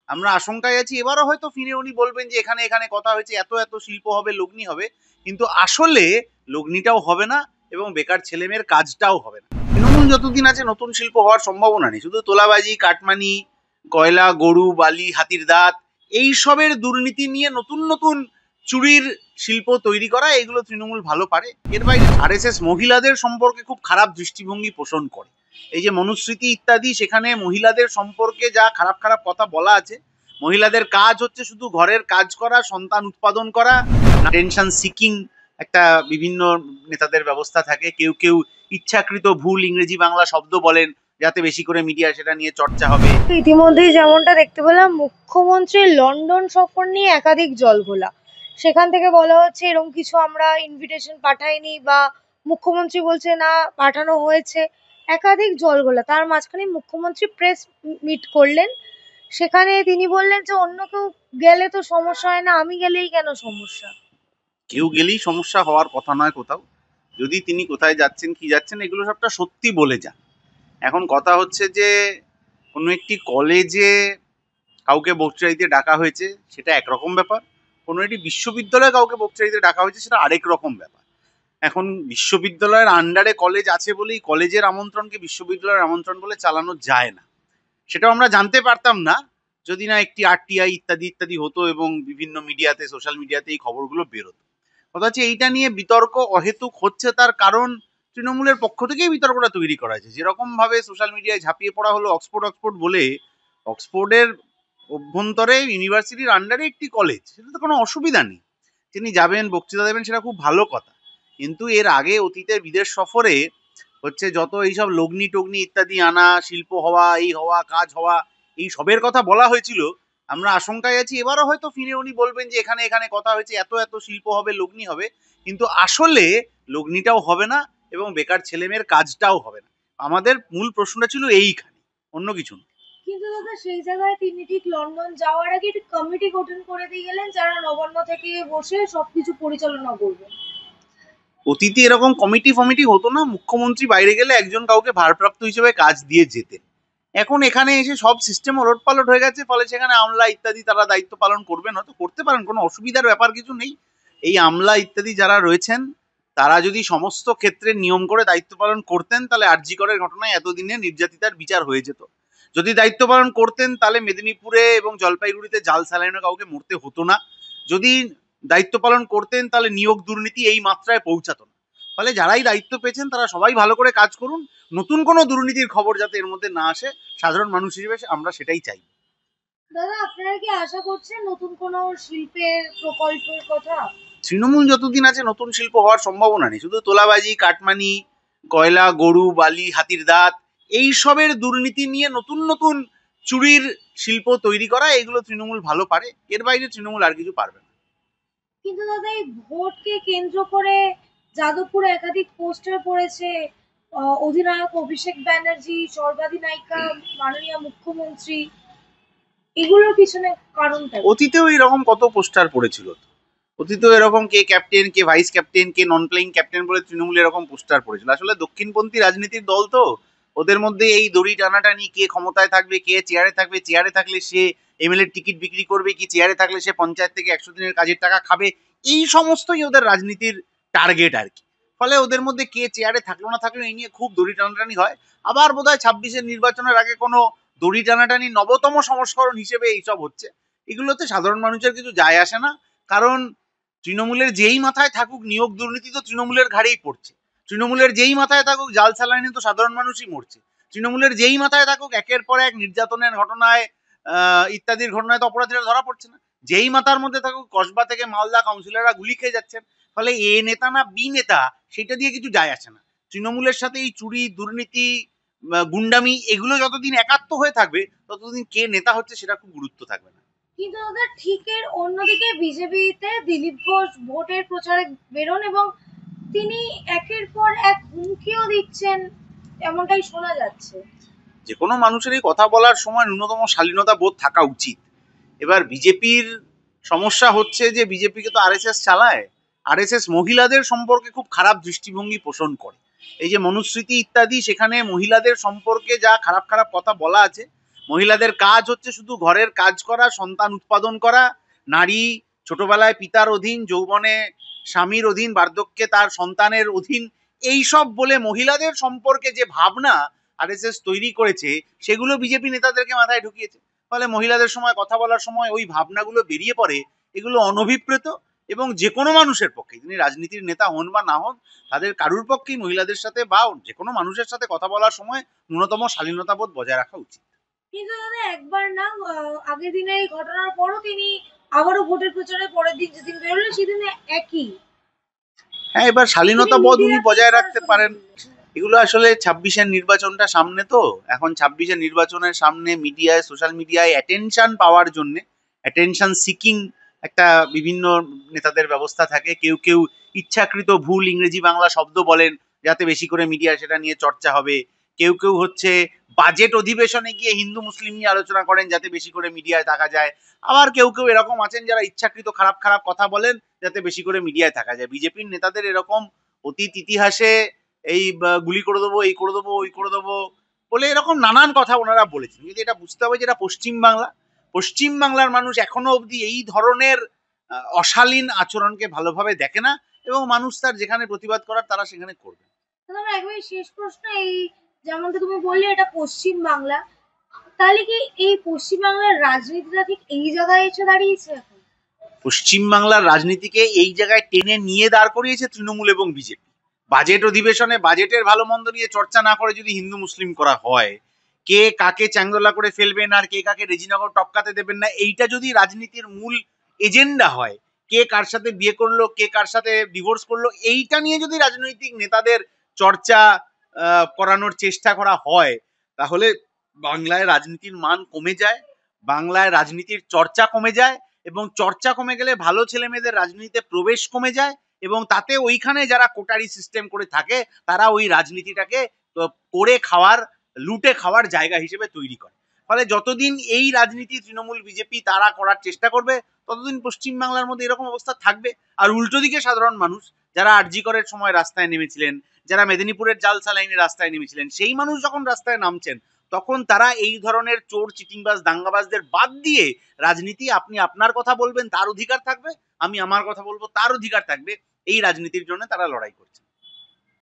আমরা আশঙ্কায় আছি এবারও হয়তো ফিরে উনি বলবেন যে এখানে এখানে কথা হয়েছে, এত এত শিল্প হবে, লগ্নি হবে, কিন্তু আসলে লগ্নিটাও হবে না এবং বেকার ছেলেমেয়ের কাজটাও হবে না। তৃণমূল যতদিন আছে নতুন শিল্প হওয়ার সম্ভাবনা নেই। শুধু তোলাবাজি, কাটমানি, কয়লা, গরু, বালি, হাতির দাঁত, এই সবের দুর্নীতি নিয়ে নতুন নতুন চুরির শিল্প তৈরি করা, এগুলো তৃণমূল ভালো পারে। এর বাইরে আরএসএস মহিলাদের সম্পর্কে খুব খারাপ দৃষ্টিভঙ্গি পোষণ করে। এই যে মনুস্মৃতি ইত্যাদি, সেখানে মহিলাদের সম্পর্কে যা খারাপ খারাপ কথা বলা আছে, মহিলাদের কাজ হচ্ছে শুধু ঘরের কাজ করা, সন্তান উৎপাদন করা, টেনশন সিকিং একটা বিভিন্ন নেতাদের ব্যবস্থা থাকে। কেউ কেউ ইচ্ছাকৃত ভুল ইংরেজি বাংলা শব্দ বলেন যাতে বেশি করে মিডিয়া সেটা নিয়ে চর্চা হবে। ইতিমধ্যেই যেমনটা দেখতে পেলাম, মুখ্যমন্ত্রীর লন্ডন সফর নিয়ে একাধিক জলঘোলা। সেখান থেকে বলা হচ্ছে এরকম কিছু আমরা ইনভিটেশন পাঠাইনি, বা মুখ্যমন্ত্রী বলছে না পাঠানো হয়েছে। একাধিক জলঘোলা। তার মাঝখানে মুখ্যমন্ত্রী প্রেস মিট করলেন, সেখানে তিনি বললেন যে অন্য কেউ গেলে তো সমস্যা হয় না, আমি গেলেই কেন সমস্যা। কেউ গেলেই সমস্যা হওয়ার কথা নয় কোথাও। যদি তিনি কোথায় যাচ্ছেন কি যাচ্ছেন এগুলো সবটা সত্যি বলে যান। এখন কথা হচ্ছে যে কোনো একটি কলেজে কাউকে বক্তৃতা দিতে ডাকা হয়েছে, সেটা একরকম ব্যাপার। কোনো একটি বিশ্ববিদ্যালয়ে কাউকে বক্তৃতা দিতে ডাকা হয়েছে, সেটা আরেক রকম ব্যাপার। এখন বিশ্ববিদ্যালয়ের আন্ডারে কলেজ আছে বলেই কলেজের আমন্ত্রণকে বিশ্ববিদ্যালয়ের আমন্ত্রণ বলে চালানো যায় না। সেটাও আমরা জানতে পারতাম না যদি না একটি আরটিআই ইত্যাদি ইত্যাদি হতো এবং বিভিন্ন মিডিয়াতে, সোশ্যাল মিডিয়াতে এই খবরগুলো বেরোতো। কথা হচ্ছে এইটা নিয়ে বিতর্ক অহেতুক হচ্ছে, তার কারণ তৃণমূলের পক্ষ থেকেই বিতর্কটা তৈরি করা হয়েছে। যেরকম ভাবে সোশ্যাল মিডিয়ায় ঝাঁপিয়ে পড়া হলো অক্সফোর্ড অক্সফোর্ড বলে, অক্সফোর্ডের অভ্যন্তরে ইউনিভার্সিটির আন্ডারে একটি কলেজ, সেটা তো কোনো অসুবিধা নেই। তিনি যাবেন, বক্তৃতা দেবেন, সেটা খুব ভালো কথা। কিন্তু এর আগে অতীতের বিদেশ সফরে হচ্ছে যত এইসব লগ্নি টগ্নি ইত্যাদি আনা, শিল্প হওয়া, এই হওয়া, কাজ হওয়া, এই সবের কথা বলা হয়েছিল। আমরা আশঙ্কায় আছি এবারও হয়তো ফিরে উনি বলবেন যে এখানে এখানে কথা হয়েছে, এত এত শিল্প হবে, লগ্নি হবে, কিন্তু আসলে লগ্নিটাও হবে না এবং বেকার ছেলেমেয়ের কাজটাও হবে না। আমাদের মূল প্রশ্নটা ছিল এইখানে, অন্য কিছু না। কিন্তু দাদা, সেই জায়গায় তিনি ঠিক লন্ডন যাওয়ার আগে একটি কমিটি গঠন করে দিয়ে গেলেন, যারা নবান্ন থেকে বসে সবকিছু পরিচালনা করবে। অতীতে এরকম কমিটি ফমিটি হতো না। মুখ্যমন্ত্রী বাইরে গেলে একজন কাউকে ভারপ্রাপ্ত হিসেবে কাজ দিয়ে যেতেন। এখন এখানে এসে সব সিস্টেম ওলটপালট হয়ে গেছে, ফলে সেখানে আমলা ইত্যাদি তারা দায়িত্ব পালন করবেন, হয়তো করতে পারেন, কোনো অসুবিধার ব্যাপার কিছু নেই। এই আমলা ইত্যাদি যারা রয়েছেন, তারা যদি সমস্ত ক্ষেত্রে নিয়ম করে দায়িত্ব পালন করতেন, তাহলে আরজি করের ঘটনায় এতদিনে নির্যাতিতার বিচার হয়ে যেত। যদি দায়িত্ব পালন করতেন, তাহলে মেদিনীপুরে এবং জলপাইগুড়িতে জাল স্যালাইনে কাউকে মরতে হতো না। যদি দায়িত্ব পালন করতেন, তাহলে নিয়োগ দুর্নীতি এই মাত্রায় পৌঁছাতো না। ফলে যারাই দায়িত্ব পেয়েছেন তারা সবাই ভালো করে কাজ করুন। নতুন কোনো দুর্নীতির খবর যাতে এর মধ্যে না আসে, সাধারণ মানুষ হিসেবে আমরা সেটাই চাই। দাদা, আপনারা কি আশা করছেন নতুন কোনো শিল্পের প্রকল্পের কথা? তৃণমূল যতদিন আছে নতুন শিল্প হওয়ার সম্ভাবনা নেই। শুধু তোলাবাজি, কাটমানি, কয়লা, গরু, বালি, হাতির দাঁত, এই সবের দুর্নীতি নিয়ে নতুন নতুন চুরির শিল্প তৈরি করা, এগুলো তৃণমূল ভালো পারে। এর বাইরে তৃণমূল আর কিছু পারবে না। কিন্তু দাদা, এই ভোটকে কেন্দ্র করে যাদবপুরে একাধিক পোস্টার পড়েছে। অধিনায়ক অভিষেক ব্যানার্জি, সর্বাধিনায়িকা মাননীয় মুখ্যমন্ত্রী, এগুলোর পিছনে কারণটা কি? অতীতেও এরকম কত পোস্টার পড়েছিল। অতীতেও এরকম কে ক্যাপ্টেন, কে ভাইস ক্যাপ্টেন, কে নন প্লেইং ক্যাপ্টেন বলে তৃণমূল এরকম পোস্টার পড়েছিল। আসলে দক্ষিণপন্থী রাজনীতির দল তো, ওদের মধ্যে এই দড়ি টানাটানি, কে ক্ষমতায় থাকবে, কে চেয়ারে থাকবে, চেয়ারে থাকলে সে এমএলএ টিকিট বিক্রি করবে, কি চেয়ারে থাকলে সে পঞ্চায়েত থেকে 100 দিনের কাজের টাকা খাবে, এই সমস্তই ওদের রাজনীতির টার্গেট আর কি। ফলে ওদের মধ্যে কে চেয়ারে থাকলো না থাকলো এই নিয়ে খুব দড়ি টানাটানি হয়। আবার বোধহয় 26-এর নির্বাচনের আগে কোনো দড়ি টানাটানি নবতম সংস্করণ হিসেবে এইসব হচ্ছে। এগুলোতে সাধারণ মানুষের কিছু যায় আসে না। কারণ তৃণমূলের যেই মাথায় থাকুক নিয়োগ দুর্নীতি তো তৃণমূলের ঘাড়েই পড়ছে। তৃণমূলের যেই মাথায় থাকুক জাল স্যালাইনে তো সাধারণ মানুষই মরছে। তৃণমূলের যেই মাথায় থাকুক একের পর এক নির্যাতনের ঘটনায়, ইত্যাদির ঘটনায় তো অপরাধীরা ধরা পড়ছে না। যেই মাথার মধ্যে থাকুক কসবা থেকে মালদা কাউন্সিলররা গুলি খেয়ে যাচ্ছেন। ফলে এ নেতা না বি নেতা, সেটা দিয়ে কিছু যায় আসে না। তৃণমূলের সাথে এই চুরি, দুর্নীতি, গুন্ডামি, এগুলো যতদিন একাত্ম হয়ে থাকবে ততদিন কে নেতা হচ্ছে সেটা খুব গুরুত্ব থাকবে না। কিন্তু দাদা, ঠিকের অন্যদিকে বিজেপিতে দিলীপ ঘোষ ভোটের প্রচারে বেরোন, এবং তিনি একের পর এক হুমকিও দিচ্ছেন, এমনটাই শোনা যাচ্ছে। যে কোনো মানুষেরই কথা বলার সময় ন্যূনতম শালীনতা বোধ থাকা উচিত। এবার বিজেপির সমস্যা হচ্ছে যে বিজেপিকে তো আরএসএস চালায়। আরএসএস মহিলাদের সম্পর্কে খুব খারাপ দৃষ্টিভঙ্গি পোষণ করে। এই যে মনুস্মৃতি ইত্যাদি, সেখানে মহিলাদের সম্পর্কে যা খারাপ খারাপ কথা বলা আছে, মহিলাদের কাজ হচ্ছে শুধু ঘরের কাজ করা, সন্তান উৎপাদন করা, নারী ছোটবেলায় পিতার অধীন, যৌবনে স্বামীর অধীন, বার্ধক্যে তার সন্তানের অধীন, এই সব বলে মহিলাদের সম্পর্কে যে ভাবনা আরএসএস তৈরি করেছে সেগুলো বিজেপি নেতাদেরকে মাথায় ঢুকিয়েছে। ফলে মহিলাদের সময় কথা বলার সময় ওই ভাবনাগুলো বেরিয়ে পড়ে। এগুলো অনভিপ্রেত এবং যে কোনো মানুষের পক্ষে, তিনি রাজনীতির নেতা হন বা না হন, তাদের কারুর পক্ষেই মহিলাদের সাথে বা যে কোনো মানুষের সাথে কথা বলার সময় ন্যূনতম শালীনতাবোধ বজায় রাখা উচিত। কিন্তু দাদা একবার না আগের দিনে এই ঘটনার পরও তিনি আবারও ভোটের প্রচারে পরের দিন যেদিন বেরোলেন সেদিন একই হ্যাঁ, এবার তিনি শালীনতাবোধ উনি মিডিয়াকে বজায় রাখতে সরাসরি পারেন। বললেন। এগুলো আসলে 26-এর নির্বাচনটা সামনে, তো এখন 26-এর নির্বাচনের সামনে মিডিয়ায়, সোশ্যাল মিডিয়ায় অ্যাটেনশন পাওয়ার জন্য, অ্যাটেনশন সিকিং একটা বিভিন্ন নেতাদের ব্যবস্থা থাকে। কেউ কেউ ইচ্ছাকৃত ভুল ইংরেজি বাংলা শব্দ বলেন যাতে বেশি করে মিডিয়া সেটা নিয়ে চর্চা হবে। কেউ কেউ হচ্ছে বাজেট অধিবেশনে গিয়ে হিন্দু মুসলিম নিয়ে আলোচনা করেন যাতে বেশি করে মিডিয়ায় থাকা যায়। আবার কেউ কেউ এরকম আছেন যারা ইচ্ছাকৃত খারাপ খারাপ কথা বলেন যাতে বেশি করে মিডিয়ায় থাকা যায়। বিজেপির নেতাদের এরকম অতীত ইতিহাসে এই গুলি করে দেবো, এই করে দেবো, ওই করে দেবো বলে এরকম নানান কথা ওনারা বলেছেন। কিন্তু এটা বুঝতে হবে যে এটা পশ্চিমবাংলা, পশ্চিমবাংলার মানুষ এখনো অবধি এই ধরনের অশালীন আচরণকে ভালোভাবে দেখে না এবং মানুষ তার যেখানে প্রতিবাদ করার তারা সেখানে করবে। দাদা একবারে শেষ প্রশ্ন, এই যেমনটা তুমি বললে এটা পশ্চিম বাংলা, তাহলে কি এই পশ্চিম বাংলার রাজনীতিটা ঠিক এই জায়গায় এসে দাঁড়িয়েছে এখন? পশ্চিমবাংলার রাজনীতিকে এই জায়গায় টেনে নিয়ে দাঁড় করিয়েছে তৃণমূল এবং বিজেপি। বাজেট অধিবেশনে বাজেটের ভালো মন্দ নিয়ে চর্চা না করে যদি হিন্দু মুসলিম করা হয়, কে কাকে চ্যাংদোলা করে ফেলবেন আর কে কাকে রেজিনগর টপকাতে দেবেন না, এইটা যদি রাজনীতির মূল এজেন্ডা হয়, কে কার সাথে বিয়ে করলো, কে কার সাথে ডিভোর্স করলো, এইটা নিয়ে যদি রাজনৈতিক নেতাদের চর্চা করানোর চেষ্টা করা হয়, তাহলে বাংলায় রাজনীতির মান কমে যায়, বাংলায় রাজনীতির চর্চা কমে যায় এবং চর্চা কমে গেলে ভালো ছেলে মেয়েদের রাজনীতিতে প্রবেশ কমে যায় এবং তাতে ওইখানে যারা কোটারি সিস্টেম করে থাকে তারা ওই রাজনীতিটাকে করে খাওয়ার, লুটে খাওয়ার জায়গা হিসেবে তৈরি করে। ফলে যতদিন এই রাজনীতি তৃণমূল বিজেপি তারা করার চেষ্টা করবে ততদিন পশ্চিমবাংলার মধ্যে এরকম অবস্থা থাকবে। আর উল্টো দিকে সাধারণ মানুষ যারা আরজি করের সময় রাস্তায় নেমেছিলেন, যারা মেদিনীপুরের জাল সালাইনে রাস্তায় নেমেছিলেন, সেই মানুষ যখন রাস্তায় নামছেন তখন তারা এই ধরনের চোর চিটিংবাজ দাঙ্গাবাজদের বাদ দিয়ে রাজনীতি, আপনি আপনার কথা বলবেন তার অধিকার থাকবে, আমি আমার কথা বলবো তার অধিকার থাকবে, এই রাজনীতির জন্য তারা লড়াই করছে।